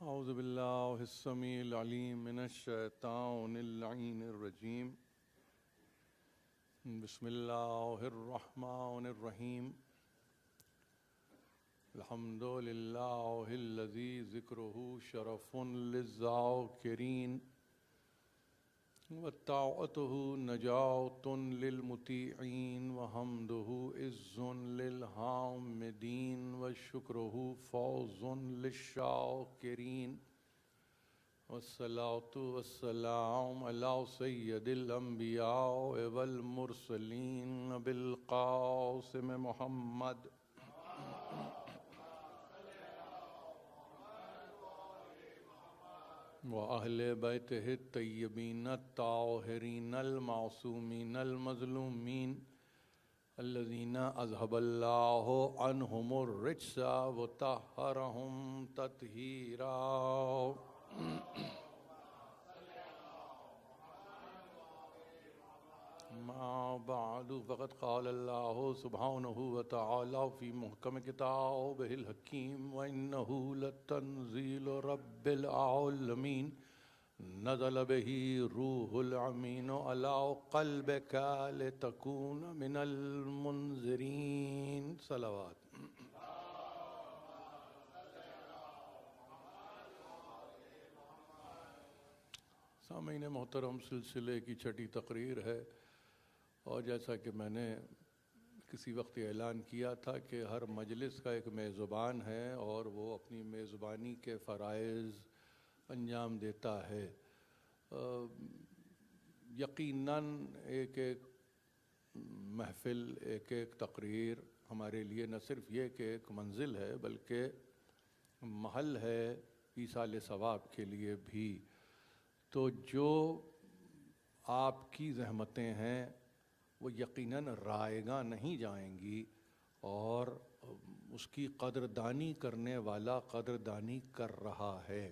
اعوذ باللہ السمیع العلیم من الشیطان اللعین الرجیم بسم اللہ الرحمن الرحیم الحمد للہ الذی ذکرہ شرف للذاکرین وطاعتہ نجاۃ للمطیعین وحمدہ عز للحامدین وشکرہ فوز للشاکرین والصلاة والسلام علی سید الانبیاء والمرسلین بالقاسم محمد وأهل بيته الطيبين الطاهرين المعصومين المظلومين الذين أذهب الله عنهم الرجس وطهرهم تطهيرا ما بعد فقد قال الله سبحانه وتعالى في محكم كتابه الحكيم وإنه لتنزيل رب العالمين نزل به روح الأمين على قلبك لتكون من المنذرين صلوات سامعین محترم، سلسلے کی چھٹی تقریر ہے، اور جیسا کہ میں نے کسی وقت اعلان کیا تھا کہ ہر مجلس کا ایک میزبان ہے اور وہ اپنی میزبانی کے فرائض انجام دیتا ہے۔ یقیناً ایک ایک محفل، ایک ایک تقریر ہمارے لیے نہ صرف یہ کہ ایک منزل ہے بلکہ محل ہے ایصال ثواب کے لیے بھی۔ تو جو آپ کی زحمتیں ہیں وہ یقیناً رائیگاں نہیں جائیں گی، اور اس کی قدردانی کرنے والا قدردانی کر رہا ہے۔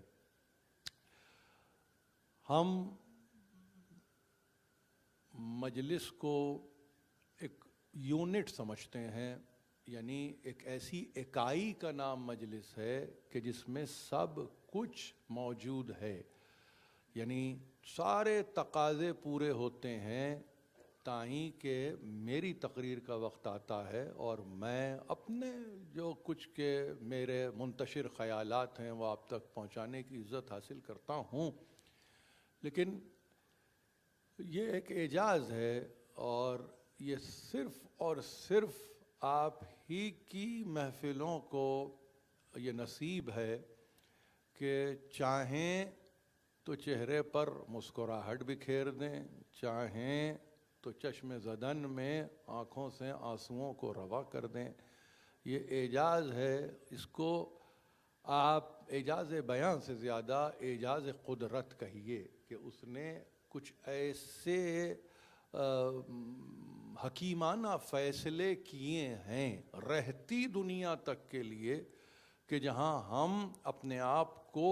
ہم مجلس کو ایک یونٹ سمجھتے ہیں، یعنی ایک ایسی اکائی کا نام مجلس ہے کہ جس میں سب کچھ موجود ہے، یعنی سارے تقاضے پورے ہوتے ہیں تاہیں کہ میری تقریر کا وقت آتا ہے اور میں اپنے جو کچھ کے میرے منتشر خیالات ہیں وہ آپ تک پہنچانے کی عزت حاصل کرتا ہوں۔ لیکن یہ ایک اعجاز ہے، اور یہ صرف اور صرف آپ ہی کی محفلوں کو یہ نصیب ہے کہ چاہیں تو چہرے پر مسکراہٹ بکھیر دیں، چاہیں تو چشم زدن میں آنکھوں سے آنسوؤں کو روا کر دیں۔ یہ اعجاز ہے، اس کو آپ اعجاز بیان سے زیادہ اعجاز قدرت کہیے کہ اس نے کچھ ایسے حکیمانہ فیصلے کیے ہیں رہتی دنیا تک کے لیے کہ جہاں ہم اپنے آپ کو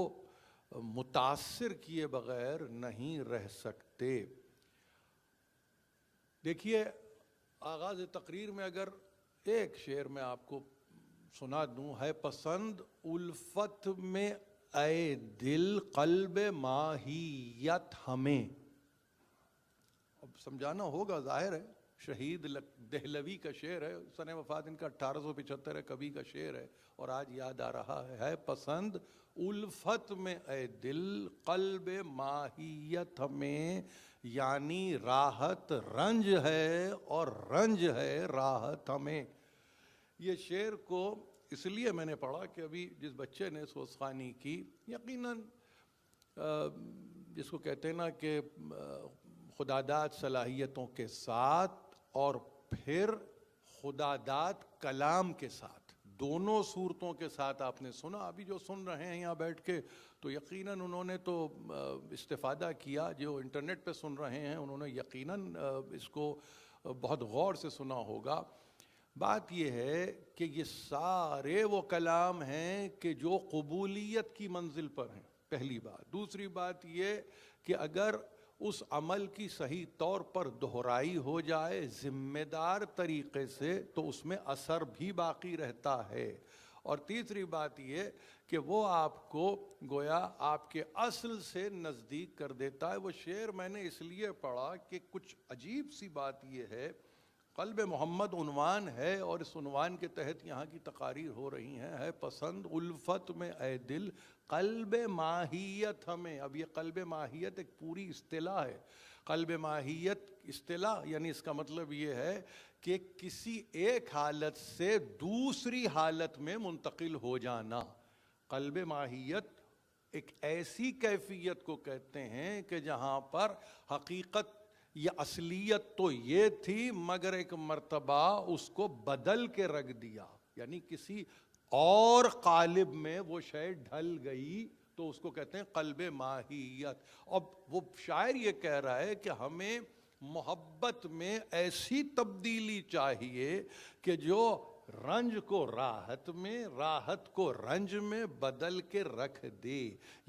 متاثر کیے بغیر نہیں رہ سکتے۔ دیکھیے، آغاز تقریر میں اگر ایک شعر میں آپ کو سنا دوں، ہے پسند الفت میں اے دل قلب ماہیت ہمیں۔ اب سمجھانا ہوگا، ظاہر ہے، شہید دہلوی کا شعر ہے، سن وفات ان کا 1875 ہے، کبھی کا شعر ہے اور آج یاد آ رہا ہے پسند الفت میں اے دل قلب ماہیت ہمیں، یعنی راحت رنج ہے اور رنج ہے راحت ہمیں۔ یہ شعر کو اس لیے میں نے پڑھا کہ ابھی جس بچے نے سوزخوانی کی، یقیناً جس کو کہتے ہیں نا کہ خداداد صلاحیتوں کے ساتھ اور پھر خداداد کلام کے ساتھ، دونوں صورتوں کے ساتھ آپ نے سنا۔ ابھی جو سن رہے ہیں یہاں بیٹھ کے تو یقیناً انہوں نے تو استفادہ کیا، جو انٹرنیٹ پہ سن رہے ہیں انہوں نے یقیناً اس کو بہت غور سے سنا ہوگا۔ بات یہ ہے کہ یہ سارے وہ کلام ہیں کہ جو قبولیت کی منزل پر ہیں، پہلی بات۔ دوسری بات یہ کہ اگر اس عمل کی صحیح طور پر دہرائی ہو جائے ذمہ دار طریقے سے تو اس میں اثر بھی باقی رہتا ہے، اور تیسری بات یہ کہ وہ آپ کو گویا آپ کے اصل سے نزدیک کر دیتا ہے۔ وہ شعر میں نے اس لیے پڑھا کہ کچھ عجیب سی بات یہ ہے، قلب محمد عنوان ہے اور اس عنوان کے تحت یہاں کی تقاریر ہو رہی ہیں، ہے پسند الفت میں اے دل قلب ماہیت ہمیں۔ اب یہ قلب ماہیت ایک پوری اصطلاح ہے۔ قلب ماہیت اصطلاح یعنی اس کا مطلب یہ ہے کہ کسی ایک حالت سے دوسری حالت میں منتقل ہو جانا۔ قلب ماہیت ایک ایسی کیفیت کو کہتے ہیں کہ جہاں پر حقیقت یا اصلیت تو یہ تھی مگر ایک مرتبہ اس کو بدل کے رکھ دیا، یعنی کسی اور قالب میں وہ شے ڈھل گئی، تو اس کو کہتے ہیں قلب ماہیت۔ اب وہ شاعر یہ کہہ رہا ہے کہ ہمیں محبت میں ایسی تبدیلی چاہیے کہ جو رنج کو راحت میں، راحت کو رنج میں بدل کے رکھ دے۔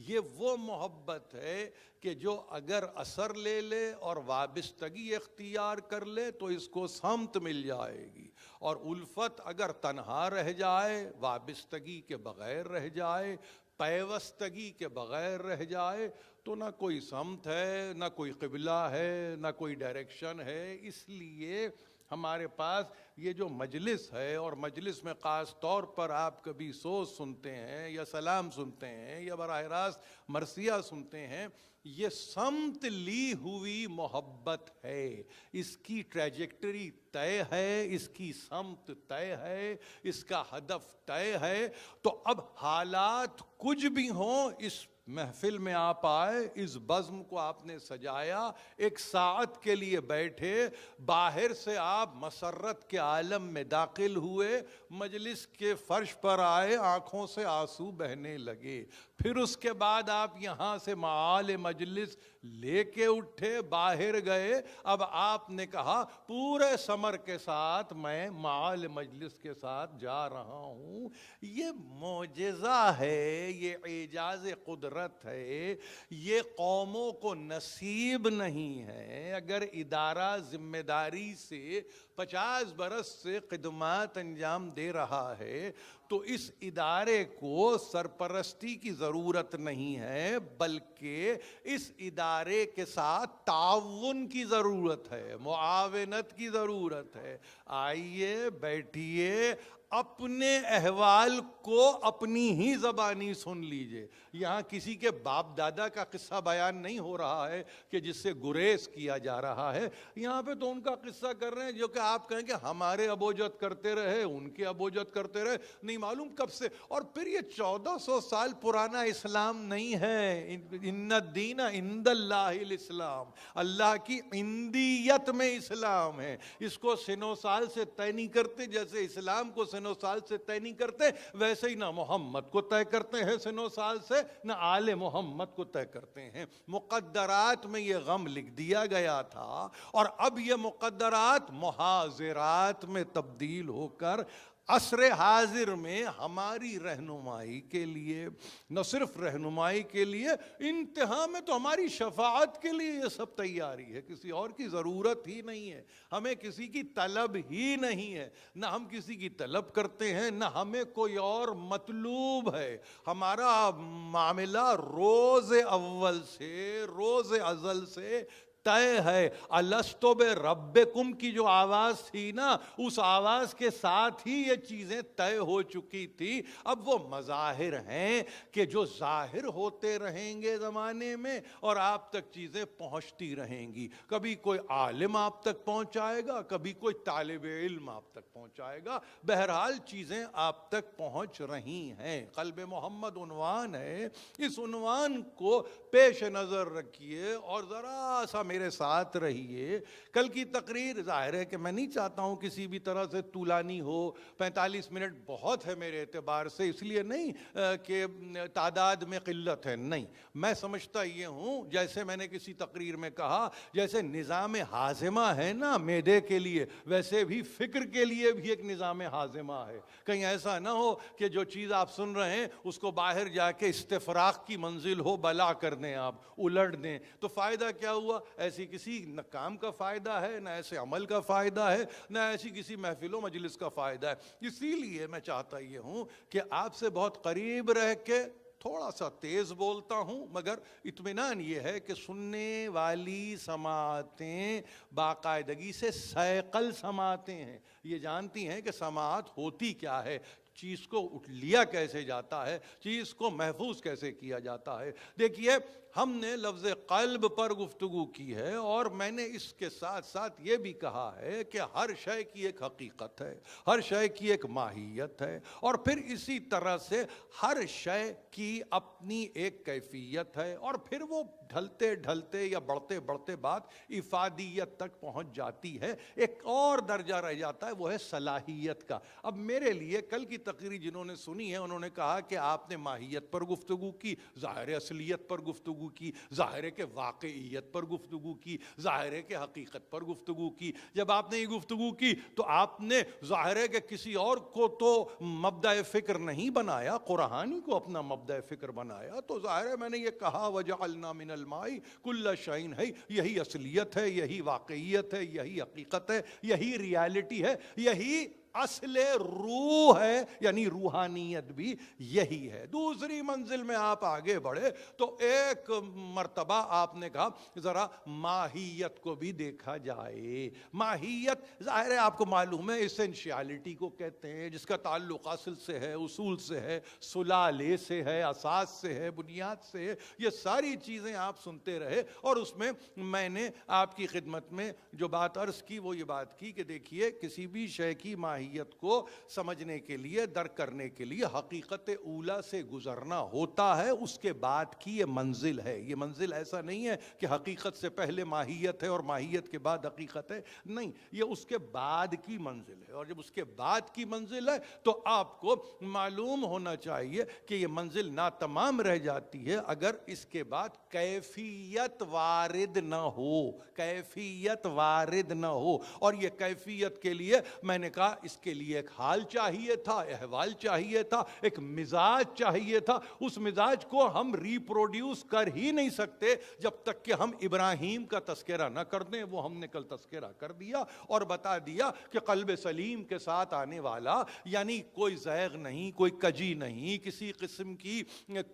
یہ وہ محبت ہے کہ جو اگر اثر لے لے اور وابستگی اختیار کر لے تو اس کو سمت مل جائے گی، اور الفت اگر تنہا رہ جائے، وابستگی کے بغیر رہ جائے، پیوستگی کے بغیر رہ جائے تو نہ کوئی سمت ہے، نہ کوئی قبلہ ہے، نہ کوئی ڈائریکشن ہے۔ اس لیے ہمارے پاس یہ جو مجلس ہے، اور مجلس میں خاص طور پر آپ کبھی سوز سنتے ہیں یا سلام سنتے ہیں یا براہ راست مرثیہ سنتے ہیں، یہ سمت لی ہوئی محبت ہے۔ اس کی ٹریجیکٹری طے ہے، اس کی سمت طے ہے، اس کا ہدف طے ہے۔ تو اب حالات کچھ بھی ہوں، اس محفل میں آپ آئے، اس بزم کو آپ نے سجایا، ایک ساعت کے لیے بیٹھے، باہر سے آپ مسرت کے عالم میں داخل ہوئے، مجلس کے فرش پر آئے، آنکھوں سے آنسو بہنے لگے، پھر اس کے بعد آپ یہاں سے معال مجلس لے کے اٹھے، باہر گئے، اب آپ نے کہا پورے ثمر کے ساتھ میں معال مجلس کے ساتھ جا رہا ہوں۔ یہ معجزہ ہے، یہ اعجاز قدرت ہے، یہ قوموں کو نصیب نہیں ہے۔ اگر ادارہ ذمہ داری سے 50 برس سے خدمات انجام دے رہا ہے تو اس ادارے کو سرپرستی کی ضرورت نہیں ہے، بلکہ اس ادارے کے ساتھ تعاون کی ضرورت ہے، معاونت کی ضرورت ہے۔ آئیے بیٹھیے، اپنے احوال کو اپنی ہی زبانی سن لیجئے۔ یہاں کسی کے باپ دادا کا قصہ بیان نہیں ہو رہا ہے کہ جس سے گریز کیا جا رہا ہے، یہاں پہ تو ان کا قصہ کر رہے ہیں جو کہ آپ کہیں کہ ہمارے ابوجد کرتے رہے، ان کے ابوجد کرتے رہے، نہیں معلوم کب سے۔ اور پھر یہ 1400 سال پرانا اسلام نہیں ہے۔ ان الدین عند اللہ الاسلام، اللہ کی عندیت میں اسلام ہے۔ اس کو سنو سال سے طے نہیں کرتے، جیسے اسلام کو سنو سال سے طے نہیں کرتے، ویسے ہی نہ محمد کو طے کرتے ہیں سنو سال سے، نہ آل محمد کو طے کرتے ہیں۔ مقدرات میں یہ غم لکھ دیا گیا تھا، اور اب یہ مقدرات محاضرات میں تبدیل ہو کر عصر حاضر میں ہماری رہنمائی کے لیے، نہ صرف رہنمائی کے لیے، انتہا میں تو ہماری شفاعت کے لیے یہ سب تیاری ہے۔ کسی اور کی ضرورت ہی نہیں ہے، ہمیں کسی کی طلب ہی نہیں ہے، نہ ہم کسی کی طلب کرتے ہیں، نہ ہمیں کوئی اور مطلوب ہے۔ ہمارا معاملہ روز اول سے، روز ازل سے طے ہے۔ الستو بربکم کی جو آواز تھی نا، اس آواز کے ساتھ ہی یہ چیزیں طے ہو چکی تھی۔ اب وہ مظاہر ہیں کہ جو ظاہر ہوتے رہیں گے زمانے میں، اور آپ تک چیزیں پہنچتی رہیں گی۔ کبھی کوئی عالم آپ تک پہنچائے گا، کبھی کوئی طالب علم آپ تک پہنچائے گا، بہرحال چیزیں آپ تک پہنچ رہی ہیں۔ قلب محمد عنوان ہے، اس عنوان کو پیش نظر رکھیے اور ذرا سا میرے ساتھ رہیے۔ کل کی تقریر ظاہر ہے کہ میں نہیں چاہتا ہوں کسی بھی طرح سے طولانی ہو، 45 منٹ بہت ہے میرے اعتبار سے، اس لیے نہیں کہ تعداد میں قلت ہے، نہیں، میں سمجھتا یہ ہوں، جیسے میں نے کسی تقریر میں کہا، جیسے نظام ہاضمہ ہے نا معدے کے لیے، ویسے بھی فکر کے لیے بھی ایک نظام ہاضمہ ہے۔ کہیں ایسا نہ ہو کہ جو چیز آپ سن رہے ہیں اس کو باہر جا کے استفراغ کی منزل ہو، بلا کر دیں، آپ الٹ دیں، تو فائدہ کیا ہوا؟ ایسی کسی نہ کام کا فائدہ ہے، نہ ایسے عمل کا فائدہ ہے، نہ ایسی کسی محفل و مجلس کا فائدہ ہے۔ اسی لیے میں چاہتا یہ ہوں کہ آپ سے بہت قریب رہ کے تھوڑا سا تیز بولتا ہوں، مگر اطمینان یہ ہے کہ سننے والی سماعتیں باقاعدگی سے سیقل سماعتیں ہیں، یہ جانتی ہیں کہ سماعت ہوتی کیا ہے، چیز کو لیا کیسے جاتا ہے، چیز کو محفوظ کیسے کیا جاتا ہے۔ دیکھیے ہم نے لفظ قلب پر گفتگو کی ہے، اور میں نے اس کے ساتھ ساتھ یہ بھی کہا ہے کہ ہر شے کی ایک حقیقت ہے، ہر شے کی ایک ماہیت ہے، اور پھر اسی طرح سے ہر شے کی اپنی ایک کیفیت ہے، اور پھر وہ ڈھلتے ڈھلتے یا بڑھتے بڑھتے بات افادیت تک پہنچ جاتی ہے۔ ایک اور درجہ رہ جاتا ہے، وہ ہے صلاحیت کا۔ اب میرے لیے کل کی تقریر جنہوں نے سنی ہے انہوں نے کہا کہ آپ نے ماہیت پر گفتگو کی، ظاہر اصلیت پر گفتگو کی، ظاہر ہے کہ واقعیت پر گفتگو کی، ظاہر ہے کہ حقیقت پر گفتگو کی۔ جب آپ نے یہ گفتگو کی تو آپ نے ظاہر ہے کہ کسی اور کو تو مبدأ فکر نہیں بنایا، قرآن کو اپنا مبدأ فکر بنایا، تو ظاہر ہے میں نے یہ کہا وجعلنا من الماء کل شیء ہے، یہی اصلیت ہے، یہی واقعیت ہے، یہی حقیقت ہے، یہی ریالٹی ہے، یہی اصل روح ہے، یعنی روحانیت بھی یہی ہے۔ دوسری منزل میں آپ آگے بڑھے تو ایک مرتبہ آپ نے کہا ذرا ماہیت کو بھی دیکھا جائے۔ ماہیت ظاہر ہے آپ کو معلوم ہے اسینشیالٹی کو کہتے ہیں، جس کا تعلق اصل سے ہے، اصول سے ہے، سلالے سے ہے، اساس سے ہے، بنیاد سے ہے۔ یہ ساری چیزیں آپ سنتے رہے، اور اس میں نے آپ کی خدمت میں جو بات عرض کی وہ یہ بات کی کہ دیکھیے کسی بھی شے کی ماہیت کو سمجھنے کے لیے، درک کرنے کے لیے حقیقت اولا سے گزرنا ہوتا ہے، اس کے بعد کی یہ منزل ہے۔ یہ منزل ایسا نہیں ہے کہ حقیقت سے پہلے ماہیت ہے اور ماہیت کے بعد حقیقت ہے، نہیں، یہ اس کے بعد کی منزل ہے، اور جب اس کے بعد کی منزل ہے تو آپ کو معلوم ہونا چاہیے کہ یہ منزل ناتمام رہ جاتی ہے اگر اس کے بعد کیفیت وارد نہ ہو، کیفیت وارد نہ ہو۔ اور یہ کیفیت کے لیے میں نے کہا اس کے لیے ایک حال چاہیے تھا، احوال چاہیے تھا، ایک مزاج چاہیے تھا۔ اس مزاج کو ہم ریپروڈیوس کر ہی نہیں سکتے جب تک کہ ہم ابراہیم کا تذکرہ نہ کر دیں۔ وہ ہم نے کل تذکرہ کر دیا اور بتا دیا کہ قلب سلیم کے ساتھ آنے والا، یعنی کوئی زیغ نہیں، کوئی کجی نہیں، کسی قسم کی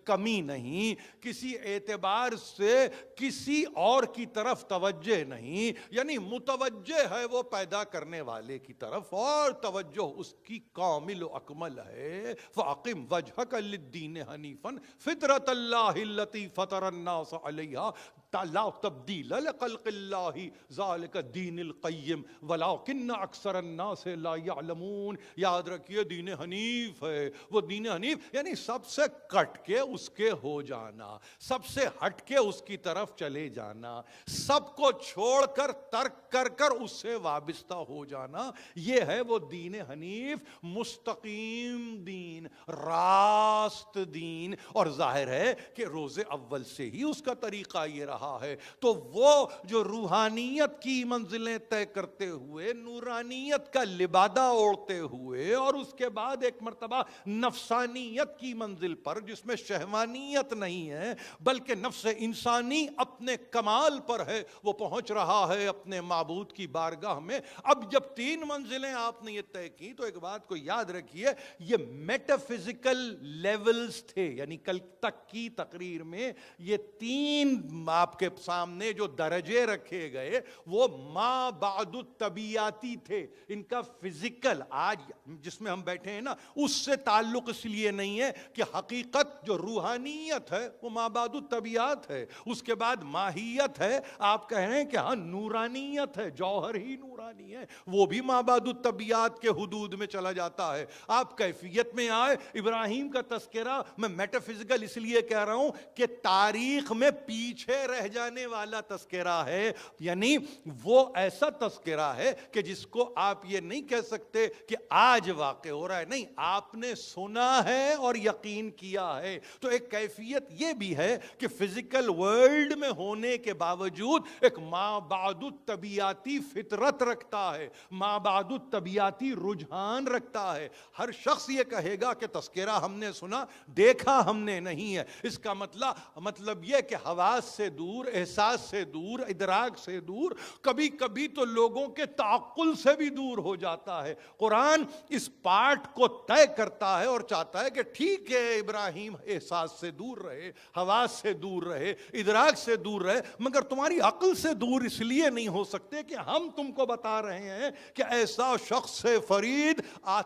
کمی نہیں، کسی اعتبار سے کسی اور کی طرف توجہ نہیں، یعنی متوجہ ہے وہ پیدا کرنے والے کی طرف، اور توجہ اس کی کامل و اکمل ہے۔ فَأَقِمْ وَجْهَكَ لِلدِّينِ حَنِيفًا فِطْرَةَ اللَّهِ الَّتِي فَطَرَ النَّاسَ عَلَيْهَا لا تبدیل لخلق اللہ ذالک الدین القیم ولکن اکثر الناس لا یعلمون۔ یاد رکھیے دین حنیف ہے، وہ دین حنیف یعنی سب سے کٹ کے اس کے ہو جانا، سب سے ہٹ کے اس کی طرف چلے جانا، سب کو چھوڑ کر ترک کر کر اس سے وابستہ ہو جانا، یہ ہے وہ دین حنیف، مستقیم دین، راست دین۔ اور ظاہر ہے کہ روز اول سے ہی اس کا طریقہ یہ رہا ہے۔ تو وہ جو روحانیت کی منزلیں طے کرتے ہوئے، نورانیت کا لبادہ اوڑھتے ہوئے، اور اس کے بعد ایک مرتبہ نفسانیت کی منزل پر جس میں شہوانیت نہیں ہے بلکہ نفس انسانی اپنے کمال پر ہے، وہ پہنچ رہا ہے اپنے معبود کی بارگاہ میں۔ اب جب تین منزلیں آپ نے یہ طے کی تو ایک بات کو یاد رکھیے، یہ میٹافزیکل لیولز تھے، یعنی کل تک کی تقریر میں یہ تین آپ کے سامنے جو درجے رکھے گئے وہ ما بعد الطبیعاتی تھے۔ ان کا فزیکل آج جس میں ہم بیٹھے ہیں نا، اس سے تعلق اس لیے نہیں ہے کہ حقیقت جو روحانیت ہے وہ ما بعد الطبیعات ہے، اس کے بعد ماہیت ہے، آپ کہہ رہے ہیں کہ ہاں نورانیت ہے، جوہر ہی نورانی ہے، وہ بھی ما بعد الطبیعات کے حدود میں چلا جاتا ہے۔ آپ کیفیت میں آئے، ابراہیم کا تذکرہ میں میٹافزیکل اس لیے کہہ رہا ہوں کہ تاریخ میں پیچھے رہ جانے والا تذکرہ ہے، یعنی وہ ایسا تذکرہ ہے کہ جس کو آپ یہ نہیں کہہ سکتے کہ آج واقع ہو رہا ہے، نہیں، آپ نے سنا ہے اور یقین کیا ہے۔ تو ایک کیفیت یہ بھی ہے کہ فزیکل ورلڈ میں ہونے کے باوجود ایک ما بعد الطبیعاتی فطرت رکھتا ہے، مابعد الطبیعتی رجحان رکھتا ہے۔ ہر شخص یہ کہے گا کہ تذکرہ ہم نے سنا، دیکھا ہم نے نہیں ہے۔ اس کا مطلب یہ کہ حواس سے دور، احساس سے دور، ادراک سے دور، کبھی کبھی تو لوگوں کے تعقل سے بھی دور ہو جاتا ہے۔ قرآن اس پارٹ کو طے کرتا ہے اور چاہتا ہے کہ ٹھیک ہے ابراہیم احساس سے دور رہے، حواس سے دور رہے، ادراک سے دور رہے، مگر تمہاری عقل سے دور اس لیے نہیں ہو سکتے کہ ہم تم کو بتا رہے ہیں کہ ایسا شخص سے فرید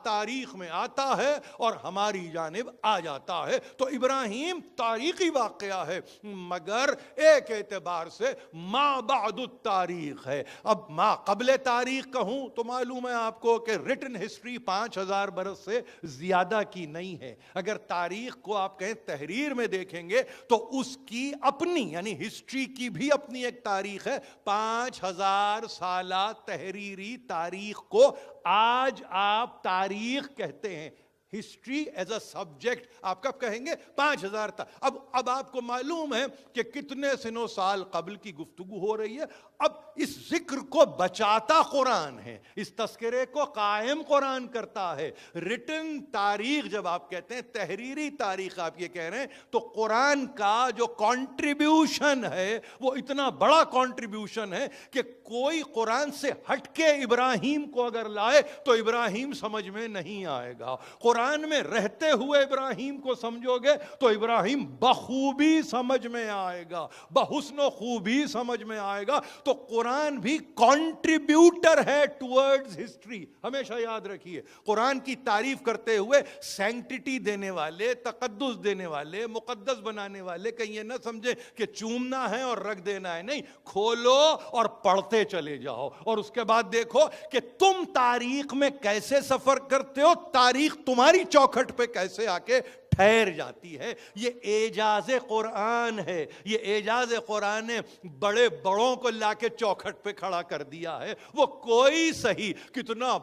تاریخ میں آتا ہے اور ہماری جانب آ جاتا ہے۔ تو ابراہیم تاریخی واقعہ ہے، مگر ایک اعتبار سے ما بعد التاریخ ہے۔ اب ما قبل تاریخ کہوں تو معلوم ہے آپ کو کہ ریٹن ہسٹری 5000 برس سے زیادہ کی نہیں ہے۔ اگر تاریخ کو آپ کہیں تحریر میں دیکھیں گے تو اس کی اپنی یعنی ہسٹری کی بھی اپنی ایک تاریخ ہے۔ 5000 سالہ تحریری تاریخ کو آج آپ تاریخ کہتے ہیں۔ ہسٹری ایز اے سبجیکٹ آپ کب کہیں گے؟ 5000 تک۔ اب آپ کو معلوم ہے کہ کتنے سنو سال قبل کی گفتگو ہو رہی ہے۔ اب اس ذکر کو بچاتا قرآن ہے، اس تذکرے کو قائم قرآن کرتا ہے۔ ریٹن تاریخ جب آپ کہتے ہیں، تحریری تاریخ آپ یہ کہہ رہے ہیں، تو قرآن کا جو کنٹریبیوشن ہے وہ اتنا بڑا کنٹریبیوشن ہے کہ کوئی قرآن سے ہٹ کے ابراہیم کو اگر لائے تو ابراہیم سمجھ میں نہیں آئے گا۔ قرآن میں رہتے ہوئے ابراہیم کو سمجھو گے تو ابراہیم بخوبی سمجھ میں آئے گا، بحسن و خوبی سمجھ میں آئے گا۔ تو قرآن بھی کنٹریبیوٹر ہے ٹورڈز ہسٹری۔ ہمیشہ یاد رکھیے، قرآن کی تعریف کرتے ہوئے سینکٹیٹی دینے والے، تقدس دینے والے، مقدس بنانے والے کہیں یہ نہ سمجھے کہ چومنا ہے اور رکھ دینا ہے۔ نہیں، کھولو اور پڑھتے چلے جاؤ، اور اس کے بعد دیکھو کہ تم تاریخ میں کیسے سفر کرتے ہو، تاریخ تمہاری چوکھٹ پہ کیسے آ کے ٹھہر جاتی ہے۔ یہ اعجاز قرآن ہے، یہ اعجاز قرآن نے بڑے بڑوں کو لا کے چوکھٹ پہ کھڑا کر دیا ہے۔ وہ کوئی صحیح، کتنا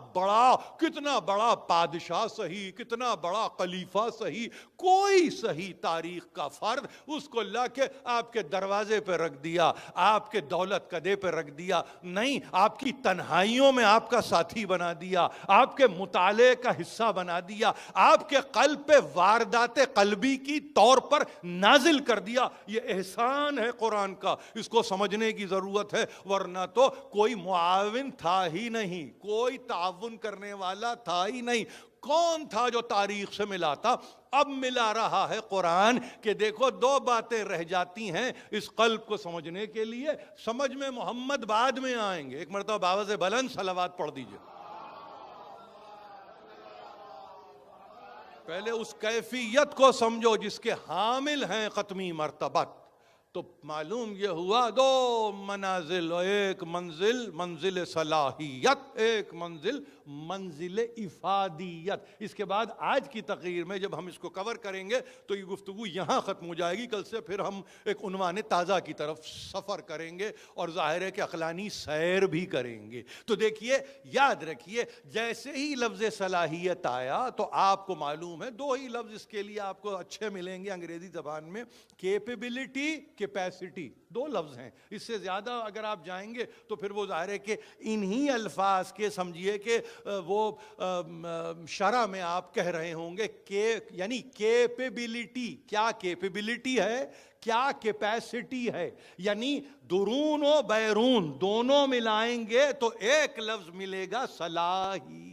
بڑا بادشاہ صحیح، کتنا بڑا خلیفہ صحیح، کوئی صحیح تاریخ کا فرد اس کو لا کے آپ کے دروازے پہ رکھ دیا، آپ کے دولت قدے پہ رکھ دیا نہیں، آپ کی تنہائیوں میں آپ کا ساتھی بنا دیا، آپ کے مطالعے کا حصہ بنا دیا، آپ کے قلب پہ واردات قلبی کی طور پر نازل کر دیا۔ یہ احسان ہے قرآن کا، اس کو سمجھنے کی ضرورت ہے، ورنہ تو کوئی معاون تھا ہی نہیں، کوئی تعاون کرنے والا تھا ہی نہیں۔ کون تھا جو تاریخ سے ملا تھا؟ اب ملا رہا ہے قرآن کہ دیکھو دو باتیں رہ جاتی ہیں اس قلب کو سمجھنے کے لیے۔ سمجھ میں محمد بعد میں آئیں گے، ایک مرتبہ بآواز بلند صلوات پڑھ دیجئے۔ پہلے اس کیفیت کو سمجھو جس کے حامل ہیں ختمی مرتبت۔ تو معلوم یہ ہوا دو منازل، ایک منزل صلاحیت، ایک منزل افادیت۔ اس کے بعد آج کی تقریر میں جب ہم اس کو کور کریں گے تو یہ گفتگو یہاں ختم ہو جائے گی۔ کل سے پھر ہم ایک عنوان تازہ کی طرف سفر کریں گے اور ظاہر ہے کہ عقلانی سیر بھی کریں گے۔ تو دیکھیے، یاد رکھیے، جیسے ہی لفظ صلاحیت آیا تو آپ کو معلوم ہے دو ہی لفظ اس کے لیے آپ کو اچھے ملیں گے انگریزی زبان میں، کیپیبلٹی، کیپیسٹی، دو لفظ ہیں۔ اس سے زیادہ اگر آپ جائیں گے تو پھر وہ ظاہر ہے کہ انہی الفاظ کے سمجھیے کہ وہ شرح میں آپ کہہ رہے ہوں گے یعنی کیپیبلٹی، کیا کیپیبلٹی ہے، کیا کیپیسٹی ہے، یعنی درون و بیرون دونوں ملائیں گے تو ایک لفظ ملے گا صلاحیت۔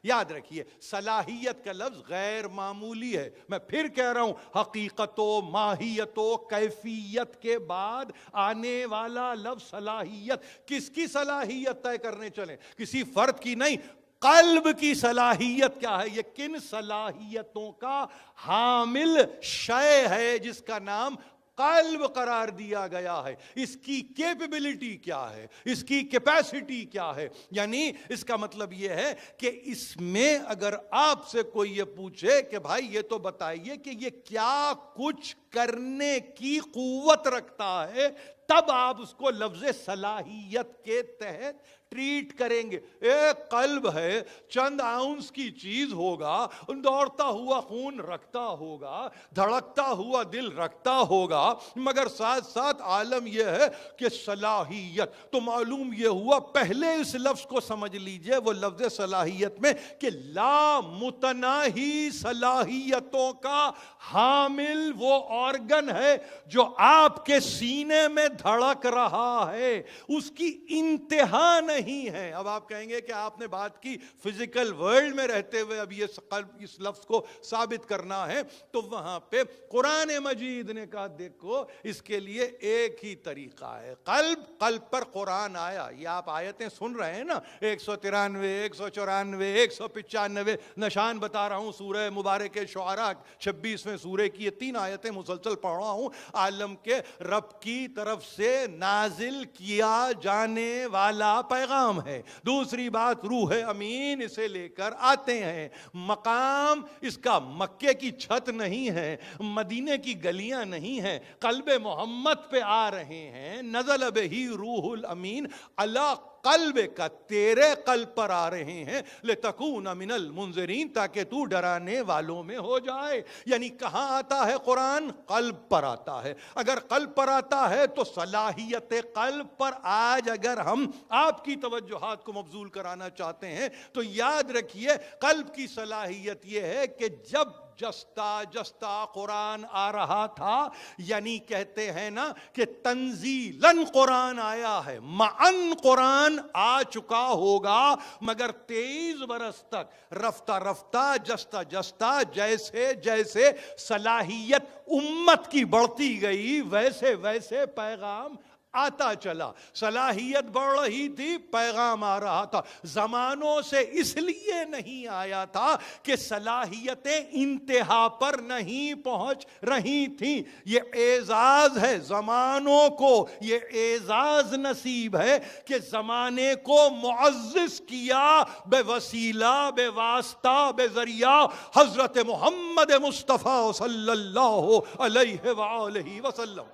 یاد رکھیے، صلاحیت کا لفظ غیر معمولی ہے۔ میں پھر کہہ رہا ہوں، حقیقت و ماہیت و کیفیت کے بعد آنے والا لفظ صلاحیت۔ کس کی صلاحیت طے کرنے چلیں؟ کسی فرد کی نہیں، قلب کی صلاحیت کیا ہے؟ یہ کن صلاحیتوں کا حامل شے ہے جس کا نام قلب قرار دیا گیا ہے؟ اس کی کیپیبلٹی کیا ہے، اس کی کیپیسٹی کیا ہے؟ یعنی اس کا مطلب یہ ہے کہ اس میں اگر آپ سے کوئی یہ پوچھے کہ بھائی یہ تو بتائیے کہ یہ کیا کچھ کرنے کی قوت رکھتا ہے، تب آپ اس کو لفظ صلاحیت کے تحت ٹریٹ کریں گے. ایک قلب ہے, چند آؤنس کی چیز ہوگا, دوڑتا ہوا خون رکھتا ہوگا, دھڑکتا ہوا دل رکھتا ہوگا, مگر ساتھ ساتھ عالم یہ ہے کہ صلاحیت. تو معلوم یہ ہوا, پہلے اس لفظ کو سمجھ لیجئے, وہ لفظ صلاحیت میں کہ لا متناہی صلاحیتوں کا حامل وہ آرگن ہے جو آپ کے سینے میں دھڑک رہا ہے, اس کی انتہا نہیں ہے. اب آپ کہیں گے کہ آپ نے بات کی فزیکل ورلڈ میں رہتے ہوئے, اب یہ قلب اس لفظ کو ثابت کرنا ہے, تو وہاں پہ قرآن مجید نے کہا دیکھو اس کے لیے ایک ہی طریقہ ہے. قلب پر قرآن آیا, یہ آپ آیتیں سن رہے ہیں نا, 193, 194, 195 نشان بتا رہا ہوں سورہ مبارک شعراء 26ویں سورے کی, یہ 3 آیتیں مسلسل پڑھ رہا ہوں. عالم کے رب کی طرف سے نازل کیا جانے والا پیغام ہے. دوسری بات, روح امین اسے لے کر آتے ہیں. مقام اس کا مکے کی چھت نہیں ہے, مدینے کی گلیاں نہیں ہیں, قلب محمد پہ آ رہے ہیں. نزل بہی روح الامین علی قلب کا, تیرے قلب پر آ رہے ہیں, لتکون من المنذرین, تاکہ تو ڈرانے والوں میں ہو جائے. یعنی کہاں آتا ہے قرآن؟ قلب پر آتا ہے. اگر قلب پر آتا ہے تو صلاحیت قلب پر آج اگر ہم آپ کی توجہات کو مبذول کرانا چاہتے ہیں تو یاد رکھیے, قلب کی صلاحیت یہ ہے کہ جب جستا قرآن آ رہا تھا, یعنی کہتے ہیں نا کہ تنزیلاً قرآن آیا ہے, معاً قرآن آ چکا ہوگا, مگر 23 برس تک رفتہ رفتہ جستا جیسے جیسے صلاحیت امت کی بڑھتی گئی ویسے ویسے پیغام آتا چلا. صلاحیت بڑھ رہی تھی, پیغام آ رہا تھا. زمانوں سے اس لیے نہیں آیا تھا کہ صلاحیتیں انتہا پر نہیں پہنچ رہی تھیں. یہ اعزاز ہے زمانوں کو, یہ اعزاز نصیب ہے کہ زمانے کو معزز کیا بے وسیلہ, بے واسطہ, بے ذریعہ حضرت محمد مصطفیٰ صلی اللہ علیہ وآلہ وسلم.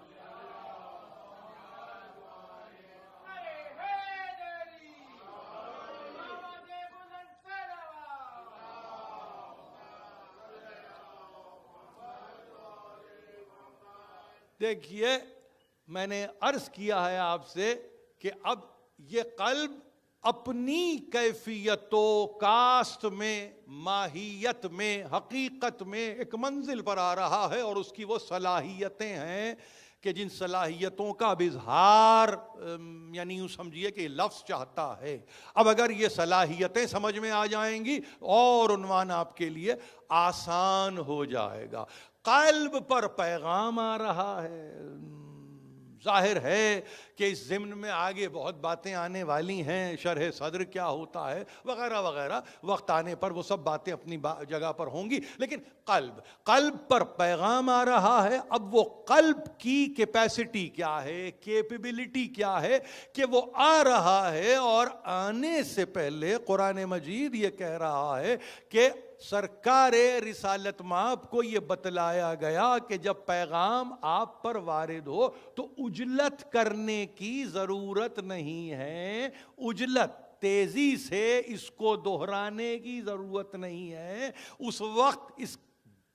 دیکھیے, میں نے عرض کیا ہے آپ سے کہ اب یہ قلب اپنی کیفیت و کاسٹ میں, ماہیت میں, حقیقت میں ایک منزل پر آ رہا ہے, اور اس کی وہ صلاحیتیں ہیں کہ جن صلاحیتوں کا اب اظہار یعنی یوں سمجھیے کہ لفظ چاہتا ہے. اب اگر یہ صلاحیتیں سمجھ میں آ جائیں گی اور عنوان آپ کے لیے آسان ہو جائے گا. قلب پر پیغام آ رہا ہے. ظاہر ہے کہ اس ضمن میں آگے بہت باتیں آنے والی ہیں, شرح صدر کیا ہوتا ہے وغیرہ وغیرہ, وقت آنے پر وہ سب باتیں اپنی جگہ پر ہوں گی. لیکن قلب پر پیغام آ رہا ہے. اب وہ قلب کی کیپیسٹی کیا ہے, کیپیبلٹی کیا ہے کہ وہ آ رہا ہے, اور آنے سے پہلے قرآن مجید یہ کہہ رہا ہے کہ سرکار رسالت مآب کو یہ بتلایا گیا کہ جب پیغام آپ پر وارد ہو تو عجلت کرنے کی ضرورت نہیں ہے. عجلت, تیزی سے اس کو دہرانے کی ضرورت نہیں ہے. اس وقت اس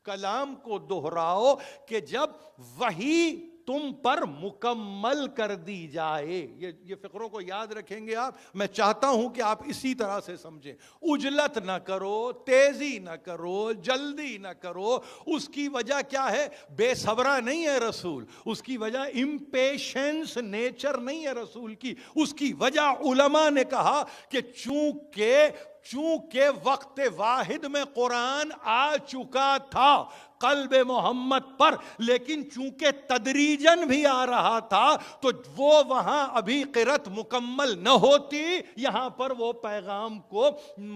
کلام کو دہراؤ کہ جب وحی تم پر مکمل کر دی جائے. یہ فقروں کو یاد رکھیں گے آپ. میں چاہتا ہوں کہ آپ اسی طرح سے سمجھیں. اجلت نہ کرو, تیزی نہ کرو, جلدی نہ کرو. اس کی وجہ کیا ہے؟ بے صبرا نہیں ہے رسول. اس کی وجہ امپیشنس نیچر نہیں ہے رسول کی. اس کی وجہ علماء نے کہا کہ چونکہ وقت واحد میں قرآن آ چکا تھا قلب محمد پر, لیکن چونکہ تدریجن بھی آ رہا تھا تو وہ وہاں ابھی قرأت مکمل نہ ہوتی, یہاں پر وہ پیغام کو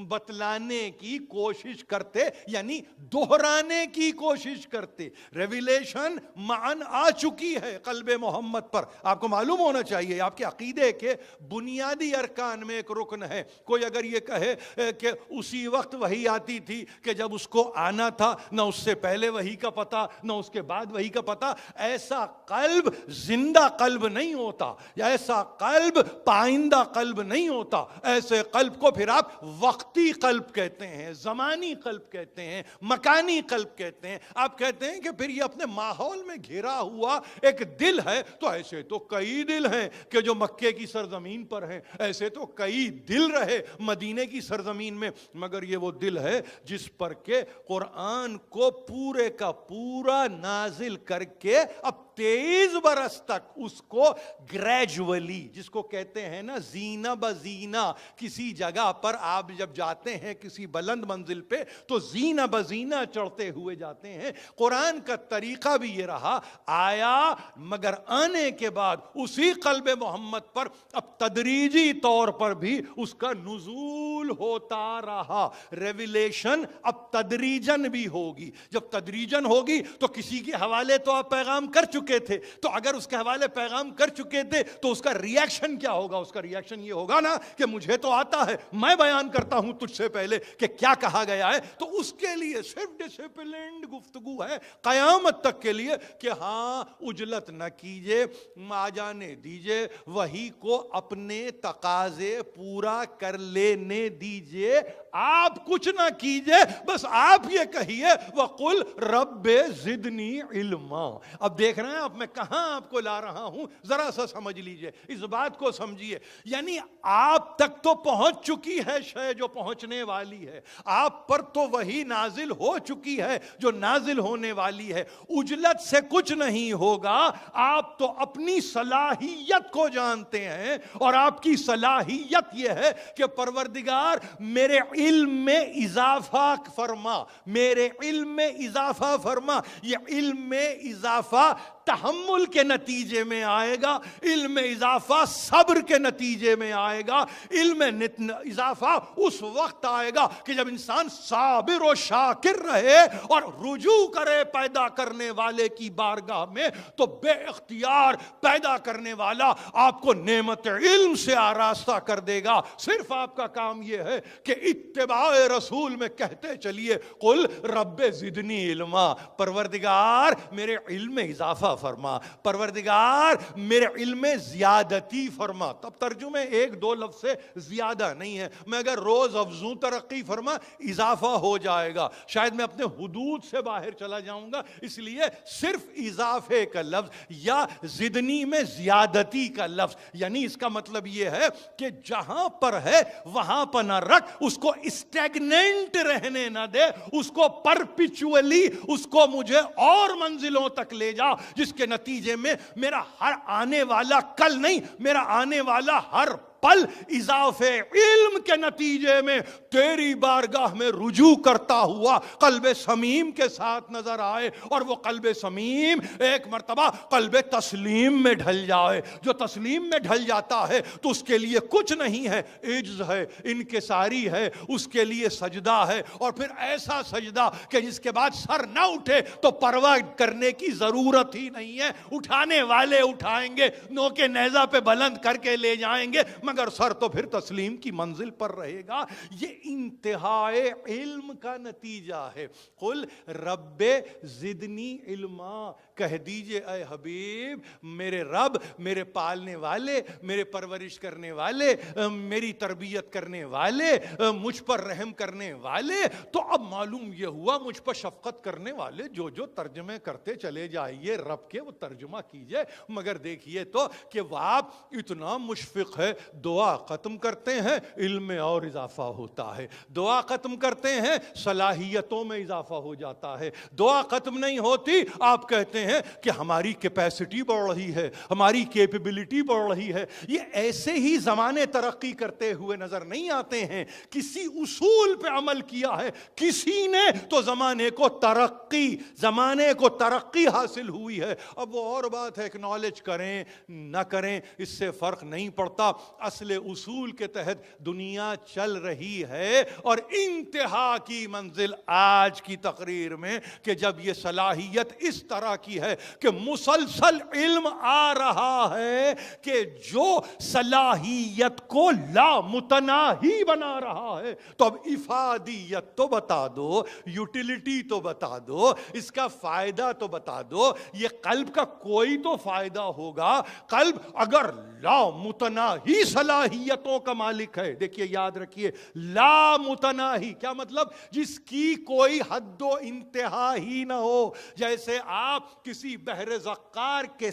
بتلانے کی کوشش کرتے, یعنی دہرانے کی کوشش کرتے. ریویلیشن معاً آ چکی ہے قلب محمد پر. آپ کو معلوم ہونا چاہیے, آپ کے عقیدے کے بنیادی ارکان میں ایک رکن ہے. کوئی اگر یہ کہے کہ اسی وقت وحی آتی تھی کہ جب اس کو آنا تھا، نہ اس سے پہلے وحی کا پتہ نہ اس کے بعد وحی کا پتہ. ایسا قلب زندہ قلب نہیں ہوتا، یا ایسا قلب پائندہ قلب نہیں ہوتا. ایسے قلب کو پھر آپ وقتی قلب کہتے ہیں، زمانی قلب کہتے ہیں، مکانی قلب کہتے ہیں. آپ کہتے ہیں کہ پھر یہ اپنے ماحول میں گھرا ہوا ایک دل ہے. تو ایسے تو کئی دل ہیں کہ جو مکے کی سرزمین پر ہیں، ایسے تو کئی دل رہے مدینے کی سرزمین میں، مگر یہ وہ دل ہے جس پر کہ قرآن کو پورے کا پورا نازل کر کے اب 23 برس تک اس کو گریجولی، جس کو کہتے ہیں نا زینہ بزینہ، کسی جگہ پر آپ جب جاتے ہیں کسی بلند منزل پہ تو زینہ بزینہ چڑھتے ہوئے جاتے ہیں. قرآن کا طریقہ بھی یہ رہا، آیا مگر آنے کے بعد اسی قلب محمد پر اب تدریجی طور پر بھی اس کا نزول ہوتا رہا. ریویلیشن اب تدریجن بھی ہوگی. جب تدریجن ہوگی تو کسی کے حوالے تو آپ پیغام کر چکے تھے، تو اگر اس کے حوالے پیغام کر چکے تھے تو اس کا ریاکشن کیا ہوگا؟ اس کا ریاکشن یہ ہوگا نا کہ مجھے تو آتا ہے، میں بیان کرتا ہوں تجھ سے پہلے کہ کیا کہا گیا ہے. تو اس کے لیے صرف ڈسپلنڈ گفتگو ہے قیامت تک کے لیے کہ ہاں عجلت نہ کیجئے، آ جانے دیجئے، وحی کو اپنے تقاضے پورا کر لینے دیجئے. آپ کچھ نہ کیجئے، بس آپ یہ کہیے وَقُلْ رَبِّ زِدْنِي عِلْمًا. اب دیکھ رہے ہیں اب میں کہاں آپ کو لا رہا ہوں، ذرا سا سمجھ لیجئے، اس بات کو سمجھیے. یعنی آپ تک تو پہنچ چکی ہے شے جو پہنچنے والی ہے، آپ پر تو وہی نازل ہو چکی ہے جو نازل ہونے والی ہے. عجلت سے کچھ نہیں ہوگا. آپ تو اپنی صلاحیت کو جانتے ہیں، اور آپ کی صلاحیت یہ ہے کہ پروردگار میرے علم میں اضافہ فرما، میرے علم میں اضافہ فرما. یہ علم میں اضافہ تحمل کے نتیجے میں آئے گا، علم میں اضافہ صبر کے نتیجے میں آئے گا، علم میں اضافہ اس وقت آئے گا کہ جب انسان صابر و شاکر رہے اور رجوع کرے پیدا کرنے والے کی بارگاہ میں. تو بے اختیار پیدا کرنے والا آپ کو نعمت علم سے آراستہ کر دے گا. صرف آپ کا کام یہ ہے کہ اتباع رسول میں کہتے چلیے قل رب زدنی علما، پروردگار میرے علم میں اضافہ فرما، پروردگار میرے علم میں زیادتی فرما. تب ترجمے ایک دو لفظ سے زیادہ نہیں ہے. میں اگر روز افزوں ترقی فرما اضافہ ہو جائے گا، شاید میں اپنے حدود سے باہر چلا جاؤں گا. اس لیے صرف اضافے کا لفظ یا زدنی میں زیادتی کا لفظ، یعنی اس کا مطلب یہ ہے کہ جہاں پر ہے وہاں پر نہ رکھ، اس کو اسٹیگننٹ رہنے نہ دے، اس کو پرپیچولی اس کو مجھے اور منزلوں تک لے جا، جس کے نتیجے میں میرا ہر آنے والا کل نہیں، میرا آنے والا ہر پل اضافے علم کے نتیجے میں تیری بارگاہ میں رجوع کرتا ہوا قلب سمیم کے ساتھ نظر آئے. اور وہ قلب سمیم ایک مرتبہ قلب تسلیم میں ڈھل جائے. جو تسلیم میں ڈھل جاتا ہے تو اس کے لیے کچھ نہیں ہے، عجز ہے، انکساری ہے، اس کے لیے سجدہ ہے، اور پھر ایسا سجدہ کہ جس کے بعد سر نہ اٹھے تو پرواہ کرنے کی ضرورت ہی نہیں ہے. اٹھانے والے اٹھائیں گے، نوکے نیزہ پہ بلند کر کے لے جائیں گے، مگر سر تو پھر تسلیم کی منزل پر رہے گا. یہ انتہائے علم کا نتیجہ ہے. قل رب زدنی علما، کہہ دیجئے اے حبیب میرے رب، میرے پالنے والے، میرے پرورش کرنے والے، میری تربیت کرنے والے، مجھ پر رحم کرنے والے. تو اب معلوم یہ ہوا مجھ پر شفقت کرنے والے جو جو ترجمے کرتے چلے جائیے رب کے، وہ ترجمہ کیجئے. مگر دیکھیے تو کہ وہ آپ اتنا مشفق ہے. دعا ختم کرتے ہیں علم میں اور اضافہ ہوتا ہے، دعا ختم کرتے ہیں صلاحیتوں میں اضافہ ہو جاتا ہے. دعا ختم نہیں ہوتی، آپ کہتے ہیں کہ ہماری کیپیسٹی بڑھ رہی ہے، ہماری کیپیبلٹی بڑھ رہی ہے. یہ ایسے ہی زمانے ترقی کرتے ہوئے نظر نہیں آتے ہیں. کسی اصول پہ عمل کیا ہے کسی نے تو زمانے کو ترقی حاصل ہوئی ہے. اب وہ اور بات ہے کہ نالج کریں نہ کریں اس سے فرق نہیں پڑتا. اصل اصول کے تحت دنیا چل رہی ہے. اور انتہا کی منزل آج کی تقریر میں کہ جب یہ صلاحیت اس طرح کی ہے کہ مسلسل علم آ رہا ہے کہ جو صلاحیت کو لامتناہی بنا رہا ہے. تو اب افادیت تو بتا دو, یوٹیلیٹی تو بتا دو, اس کا فائدہ تو بتا دو. یہ قلب کا کوئی تو فائدہ ہوگا. قلب اگر لامتناہی صلاحیتوں کا مالک ہے, دیکھیے یاد رکھیے, لامتناہی کیا مطلب؟ جس کی کوئی حد و انتہا ہی نہ ہو. جیسے آپ کسی بحر زقار کے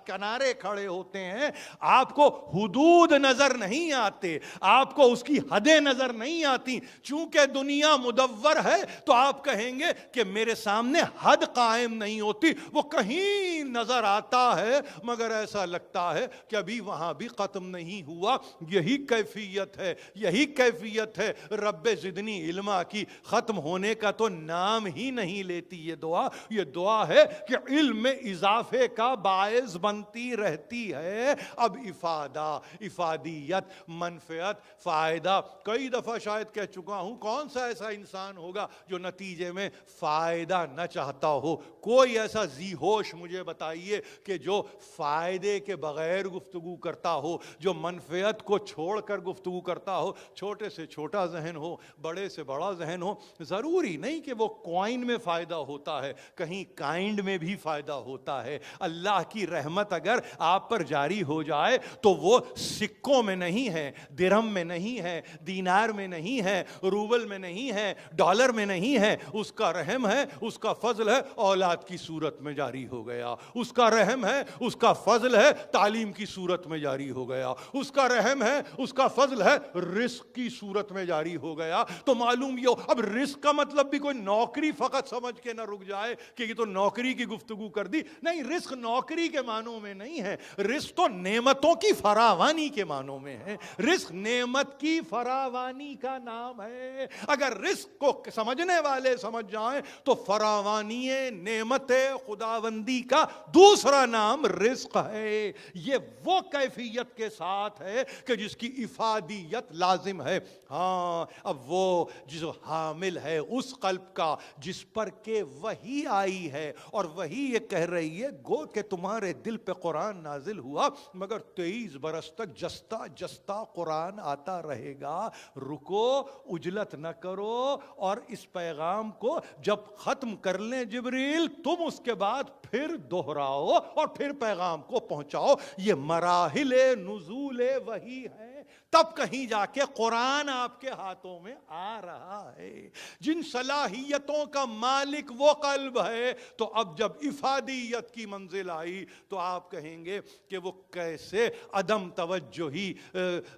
کنارے کھڑے ہوتے ہیں, آپ کو حدود نظر نہیں آتے, آپ کو اس کی حدیں نظر نہیں آتی. چونکہ دنیا مدور ہے تو آپ کہیں گے کہ میرے سامنے حد قائم نہیں ہوتی, وہ کہیں نظر آتا ہے مگر ایسا لگتا ہے کہ ابھی وہاں بھی ختم نہیں ہوا. یہی کیفیت ہے, یہی کیفیت ہے رب زدنی علما کی. ختم ہونے کا تو نام ہی نہیں لیتی یہ دعا. یہ دعا ہے کہ علم میں اضافے کا باعث بنتی رہتی ہے. اب افادہ, افادیت, منفعت, فائدہ, کئی دفعہ شاید کہہ چکا ہوں, کون سا ایسا انسان ہوگا جو نتیجے میں فائدہ نہ چاہتا ہو؟ کوئی ایسا ذی ہوش مجھے بتائیے کہ جو فائدے کے بغیر گفتگو کرتا ہو, جو منفعت کو چھوڑ کر گفتگو کرتا ہو. چھوٹے سے چھوٹا ذہن ہو, بڑے سے بڑا ذہن ہو, ضروری نہیں کہ وہ کوائن میں فائدہ ہوتا ہے, کہیں کائنڈ میں بھی فائدہ ہوتا ہے. اللہ کی رحمت اگر آپ پر جاری ہو جائے تو وہ سکوں میں نہیں ہے, درہم میں نہیں ہے, دینار میں نہیں ہے, روبل میں نہیں ہے, ڈالر میں نہیں ہے. اس کا رحم ہے, اس کا فضل ہے, اولاد کی صورت میں جاری ہو گیا. اس کا رحم ہے, اس کا فضل ہے, تعلیم کی صورت میں جاری ہو گیا. اس کا رحم ہے, اس کا فضل ہے, رزق کی صورت میں جاری ہو گیا. تو معلوم یہ, اب رزق کا مطلب بھی کوئی نوکری فقط سمجھ کے نہ رک جائے کہ یہ تو نوکری کی گفتگو کر دی. نہیں, رزق نوکری کے معنوں میں نہیں ہے, رزق تو نعمتوں کی فراوانی کے معنوں میں ہے. رزق نعمت کی فراوانی کا نام ہے. اگر رزق کو سمجھنے والے سمجھ جائیں تو فراوانی نعمت خداوندی کا دوسرا نام رزق ہے. یہ وہ کیفیت کے ساتھ ہے کہ جس کی افادیت لازم ہے. ہاں, اب وہ جو حامل ہے اس قلب کا جس پر کہ وحی آئی ہے, اور وحی یہ کہہ رہی ہے گو کہ تمہارے دل پہ قرآن نازل ہوا مگر 23 برس تک جستا جستا قرآن آتا رہے گا. رکو, عجلت نہ کرو, اور اس پیغام کو جب ختم کر لیں جبریل, تم اس کے بعد پھر دہراؤ اور پھر پیغام کو پہنچاؤ. یہ مراحل نزول وحی ہے, تب کہیں جا کے قرآن آپ کے ہاتھوں میں آ رہا ہے. جن صلاحیتوں کا مالک وہ قلب ہے, تو اب جب افادیت کی منزل آئی تو آپ کہیں گے کہ وہ کیسے عدم توجہی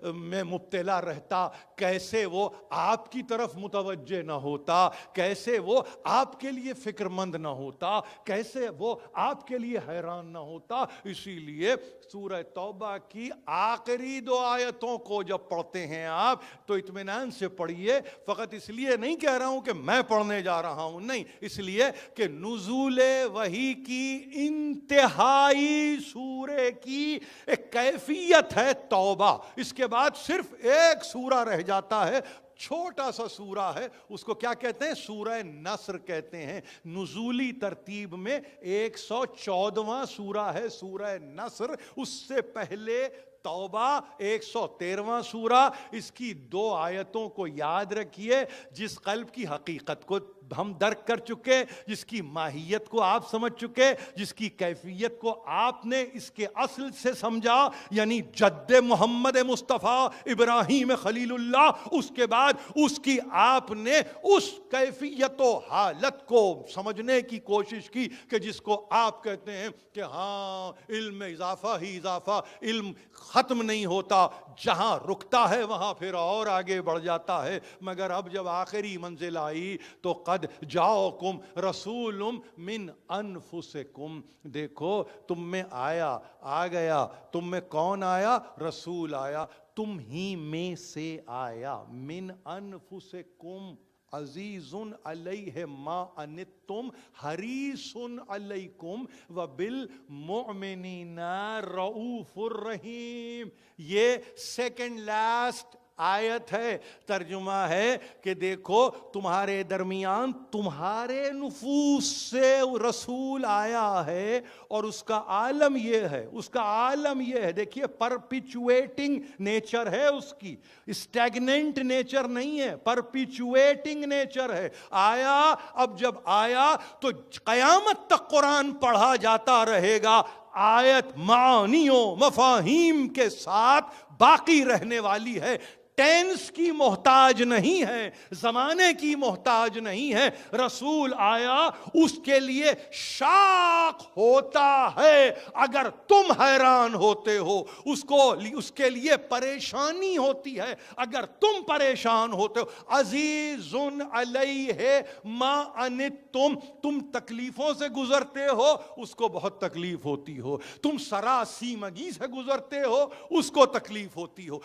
میں مبتلا رہتا, کیسے وہ آپ کی طرف متوجہ نہ ہوتا, کیسے وہ آپ کے لیے فکر مند نہ ہوتا, کیسے وہ آپ کے لیے حیران نہ ہوتا. اسی لیے سورہ توبہ کی آخری 2 آیتوں کو جب پڑھتے ہیں آپ تو اطمینان سے پڑھیے. فقط اس لیے نہیں کہہ رہا ہوں کہ میں پڑھنے جا رہا ہوں, نہیں, اس لیے کہ نزول وحی کی انتہائی سورے کی ایک کیفیت ہے توبہ. اس کے بعد صرف ایک سورہ رہ جاتا ہے, چھوٹا سا سورہ ہے, اس کو کیا کہتے ہیں؟ سورہ نصر کہتے ہیں. نزولی ترتیب میں 114واں سورہ ہے سورہ نصر. اس سے پہلے توبہ 113واں سورہ. اس کی 2 آیتوں کو یاد رکھیے. جس قلب کی حقیقت کو ہم درک کر چکے, جس کی ماہیت کو آپ سمجھ چکے, جس کی کیفیت کو آپ نے اس کے اصل سے سمجھا, یعنی جد محمد مصطفیٰ ابراہیم خلیل اللہ, اس کے بعد اس کی آپ نے اس کیفیت و حالت کو سمجھنے کی کوشش کی کہ جس کو آپ کہتے ہیں کہ ہاں علم میں اضافہ ہی اضافہ, علم ختم نہیں ہوتا, جہاں رکتا ہے وہاں پھر اور آگے بڑھ جاتا ہے. مگر اب جب آخری منزل آئی تو قد جاؤکم رسول من انفسکم, دیکھو تم میں آیا, آ گیا, تم میں کون آیا؟ رسول آیا, تم ہی میں سے آیا. من انفسکم عزیز علیہ ما عنتم حریص علیکم وبالمؤمنین رؤوف الرحیم. یہ سیکنڈ لاسٹ آیت ہے، ترجمہ ہے کہ دیکھو تمہارے درمیان تمہارے نفوس سے رسول آیا ہے اور اس کا عالم یہ ہے، اس کا عالم یہ ہے، دیکھیے پرپیچویٹنگ نیچر ہے اس کی، اسٹیگننٹ نیچر نہیں ہے، پرپیچویٹنگ نیچر ہے. آیا، اب جب آیا تو قیامت تک قرآن پڑھا جاتا رہے گا، آیت معانیوں مفاہیم کے ساتھ باقی رہنے والی ہے، ٹینس کی محتاج نہیں ہے، زمانے کی محتاج نہیں ہے. رسول آیا، اس کے لیے شاق ہوتا ہے اگر تم حیران ہوتے ہو، اس کے لیے پریشانی ہوتی ہے اگر تم پریشان ہوتے ہو. عزیز علیہ ما عنتم، تم تکلیفوں سے گزرتے ہو، اس کو بہت تکلیف ہوتی ہو. تم سراسیمگی سے گزرتے ہو، اس کو تکلیف ہوتی ہو.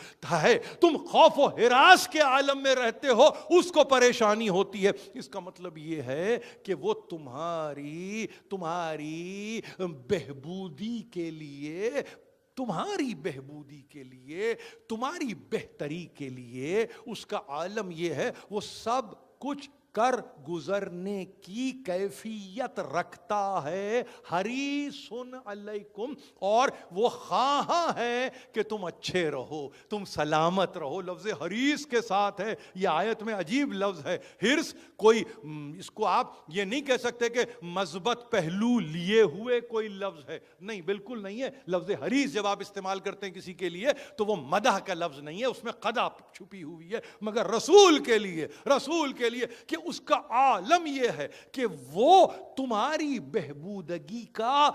تم خوف و ہراس کے عالم میں رہتے ہو، اس کو پریشانی ہوتی ہے. اس کا مطلب یہ ہے کہ وہ تمہاری بہبودی کے لیے، تمہاری بہبودی کے لیے، تمہاری بہتری کے لیے اس کا عالم یہ ہے، وہ سب کچھ کر گزرنے کی کیفیت رکھتا ہے. حریص علیکم، اور وہ خواہاں ہے کہ تم اچھے رہو، تم سلامت رہو. لفظ حریص کے ساتھ ہے، یہ آیت میں عجیب لفظ ہے. حرص کوئی، اس کو آپ یہ نہیں کہہ سکتے کہ مثبت پہلو لیے ہوئے کوئی لفظ ہے، نہیں، بالکل نہیں ہے. لفظ حریص جب آپ استعمال کرتے ہیں کسی کے لیے تو وہ مدح کا لفظ نہیں ہے، اس میں قدح چھپی ہوئی ہے. مگر رسول کے لیے کہ اس کا عالم یہ ہے کہ وہ تمہاری بہبودگی کا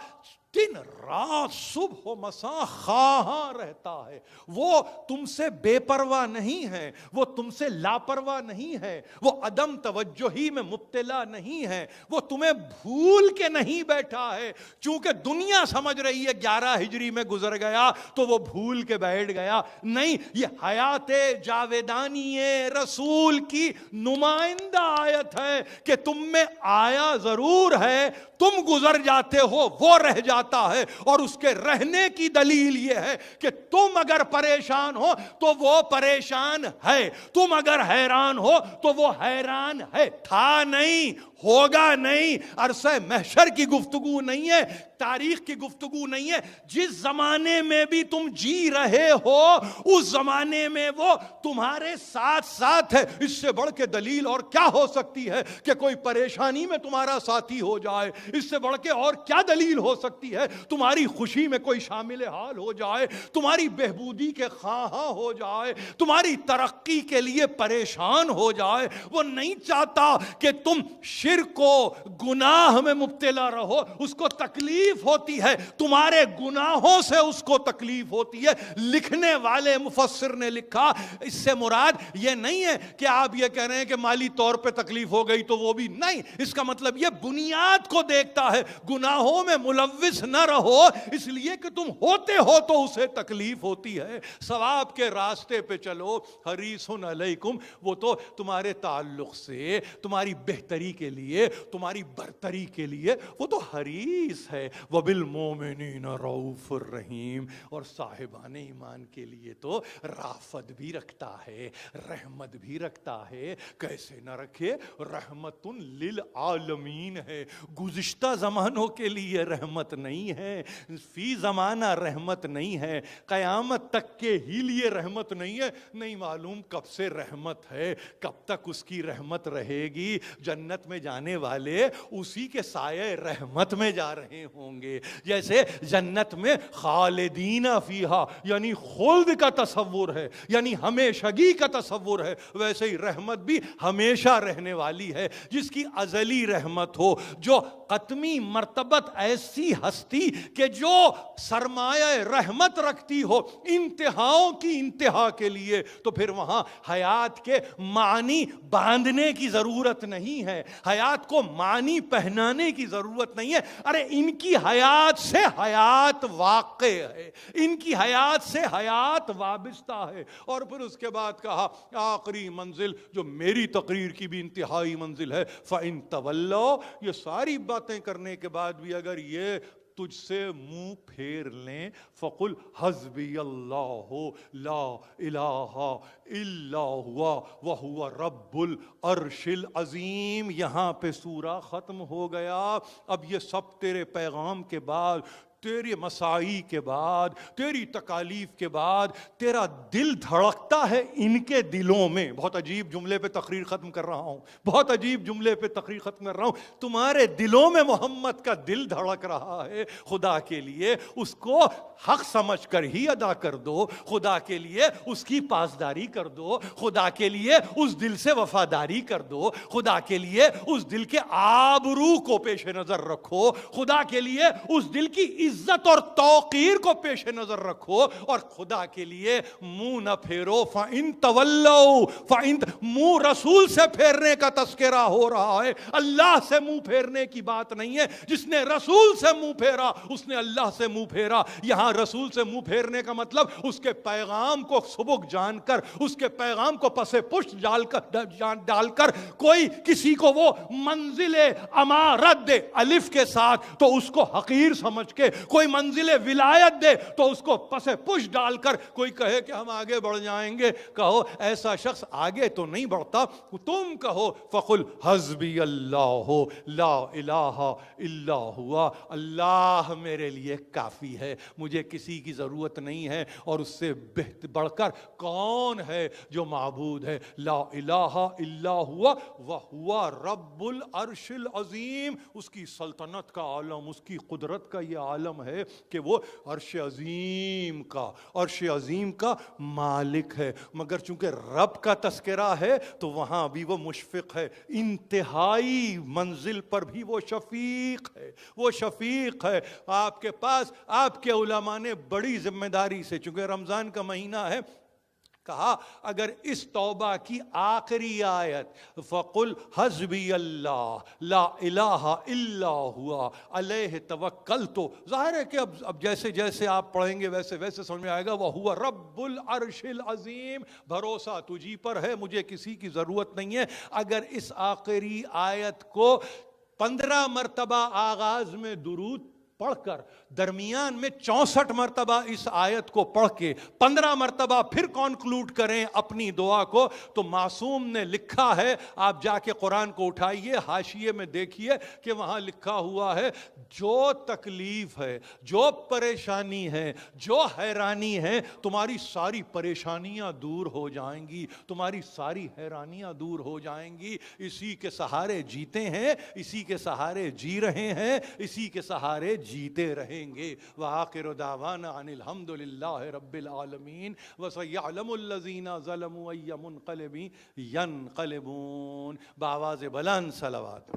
دن رات صبح و مساء خواہاں رہتا ہے. وہ تم سے بے پرواہ نہیں ہے، وہ تم سے لاپرواہ نہیں ہے، وہ عدم توجہی میں مبتلا نہیں ہے، وہ تمہیں بھول کے نہیں بیٹھا ہے. چونکہ دنیا سمجھ رہی ہے 11 ہجری میں گزر گیا تو وہ بھول کے بیٹھ گیا. نہیں، یہ حیات جاویدانی رسول کی نمائندہ آیت ہے کہ تم میں آیا ضرور ہے، تم گزر جاتے ہو، وہ رہ جاتا ہے. اور اس کے رہنے کی دلیل یہ ہے کہ تم اگر پریشان ہو تو وہ پریشان ہے، تم اگر حیران ہو تو وہ حیران ہے. تھا نہیں، ہوگا نہیں. عرصہ محشر کی گفتگو نہیں ہے، تاریخ کی گفتگو نہیں ہے. جس زمانے میں بھی تم جی رہے ہو اس زمانے میں وہ تمہارے ساتھ ساتھ ہے. اس سے بڑھ کے دلیل اور کیا ہو سکتی ہے کہ کوئی پریشانی میں تمہارا ساتھی ہو جائے؟ اس سے بڑھ کے اور کیا دلیل ہو سکتی ہے؟ تمہاری خوشی میں کوئی شامل حال ہو جائے، تمہاری بہبودی کے خواہاں ہو جائے، تمہاری ترقی کے لیے پریشان ہو جائے. وہ نہیں چاہتا کہ تم شرک و گناہ میں مبتلا رہو، اس کو تکلیف ہوتی ہے، تمہارے گناہوں سے اس کو تکلیف ہوتی ہے. لکھنے والے مفسر نے لکھا، اس سے مراد یہ نہیں ہے کہ آپ یہ کہہ رہے ہیں کہ مالی طور پہ تکلیف ہو گئی تو وہ بھی نہیں. اس کا مطلب یہ بنیاد کو دیکھتا ہے، گناہوں میں ملوث نہ رہو، اس لیے کہ تم ہوتے ہو تو اسے تکلیف ہوتی ہے. ثواب کے راستے پہ چلو، حریص علیکم، وہ تو تمہارے تعلق سے، تمہاری بہتری کے لیے، تمہاری برتری کے لیے وہ تو حریص ہے. وبالمومنین رؤوف الرحیم، اور صاحبان ایمان کے لیے تو رافت بھی رکھتا ہے، رحمت بھی رکھتا ہے. کیسے نہ رکھے؟ رحمت للعالمین ہے. گزشتہ زمانوں کے لیے رحمت نہیں ہے، فی زمانہ رحمت نہیں ہے، قیامت تک کے ہی لیے رحمت نہیں ہے. نہیں معلوم کب سے رحمت ہے، کب تک اس کی رحمت رہے گی. جنت میں جانے والے اسی کے سائے رحمت میں جا رہے ہوں گے. جیسے جنت میں خالدین فیہا یعنی خلد کا تصور ہے، یعنی ہمیشگی کا تصور ہے، ویسے ہی رحمت بھی ہمیشہ رہنے والی ہے. جس کی ازلی رحمت ہو، جو قطمی مرتبت ایسی ہستی کہ جو سرمایہ رحمت رکھتی ہو انتہاؤں کی انتہا کے لیے، تو پھر وہاں حیات کے معنی باندھنے کی ضرورت نہیں ہے، حیات کو معنی پہنانے کی ضرورت نہیں ہے. ارے ان کی حیات سے حیات واقع ہے، ان کی حیات سے حیات وابستہ ہے. اور پھر اس کے بعد کہا آخری منزل جو میری تقریر کی بھی انتہائی منزل ہے، فَإِن تَوَلَّوْا. یہ ساری باتیں کرنے کے بعد بھی اگر یہ تجھ سے منہ پھیر لیں، فقل حسبی اللہ لا الہ الا ہوا وہو رب العرش العظیم۔ یہاں پہ سورہ ختم ہو گیا۔ اب یہ سب تیرے پیغام کے بعد، تیرے مساعی کے بعد، تیری تکالیف کے بعد تیرا دل دھڑکتا ہے ان کے دلوں میں۔ بہت عجیب جملے پہ تقریر ختم کر رہا ہوں، بہت عجیب جملے پہ تقریر ختم کر رہا ہوں۔ تمہارے دلوں میں محمد کا دل دھڑک رہا ہے خدا کے لیے، اس کو حق سمجھ کر ہی ادا کر دو، خدا کے لیے اس کی پاسداری کر دو، خدا کے لیے اس دل سے وفاداری کر دو، خدا کے لیے اس دل کے آبرو کو پیش نظر رکھو، خدا کے لیے اس دل کی عزت اور توقیر کو پیش نظر رکھو، اور خدا کے لیے منہ نہ پھیرو۔ فَإِن تَوَلَّوْا فَإِن، منہ رسول سے پھیرنے کا تذکرہ ہو رہا ہے، اللہ سے منہ پھیرنے کی بات نہیں ہے۔ جس نے رسول سے منہ پھیرا اس نے اللہ سے منہ پھیرا۔ یہاں رسول سے منہ پھیرنے کا مطلب اس کے پیغام کو سبک جان کر، اس کے پیغام کو پس پشت ڈال کر کوئی کسی کو وہ منزل امارت دے الف کے ساتھ تو اس کو حقیر سمجھ کے، کوئی منزل ولایت دے تو اس کو پس پشت ڈال کر، کوئی کہے کہ ہم آگے بڑھ جائیں گے، کہو ایسا شخص آگے تو نہیں بڑھتا۔ تم کہو فقل حسبی اللہ لا الہ الا ہوا، اللہ میرے لیے کافی ہے، مجھے کسی کی ضرورت نہیں ہے، اور اس سے بڑھ کر کون ہے جو معبود ہے؟ لا الہ الا ہوا وہو رب العرش العظیم۔ اس کی سلطنت کا عالم، اس کی قدرت کا یہ عالم ہے کہ وہ عرش عظیم کا مالک ہے۔ مگر چونکہ رب کا تذکرہ ہے تو وہاں بھی وہ مشفق ہے، انتہائی منزل پر بھی وہ شفیق ہے۔ آپ کے پاس آپ کے علماء نے بڑی ذمہ داری سے، چونکہ رمضان کا مہینہ ہے، کہا اگر اس توبہ کی آخری آیت فَقُلْ حَسْبِيَ اللَّهُ لَا إِلَٰهَ إِلَّا هُوَ عَلَيْهِ تَوَكَّلْتُ، ظاہر ہے کہ اب جیسے جیسے آپ پڑھیں گے ویسے ویسے سمجھ میں آئے گا وَهُوَ رَبُّ الْعَرْشِ الْعَظِيمِ، بھروسہ تجھی پر ہے، مجھے کسی کی ضرورت نہیں ہے۔ اگر اس آخری آیت کو 15 مرتبہ آغاز میں درود پڑھ کر، درمیان میں 64 مرتبہ اس آیت کو پڑھ کے 15 مرتبہ پھر کنکلوڈ کریں اپنی دعا کو، تو معصوم نے لکھا ہے، آپ جا کے قرآن کو اٹھائیے، حاشیے میں دیکھیے کہ وہاں لکھا ہوا ہے جو تکلیف ہے، جو پریشانی ہے، جو حیرانی ہے، تمہاری ساری پریشانیاں دور ہو جائیں گی، تمہاری ساری حیرانیاں دور ہو جائیں گی۔ اسی کے سہارے جیتے ہیں، اسی کے سہارے جی رہے ہیں، اسی کے سہارے جیتے رہیں گے۔ وآخر دعوانا ان الحمد للہ رب العالمین وسیعلم الذین ظلموا ای منقلب ینقلبون۔ بآواز بلند صلوات۔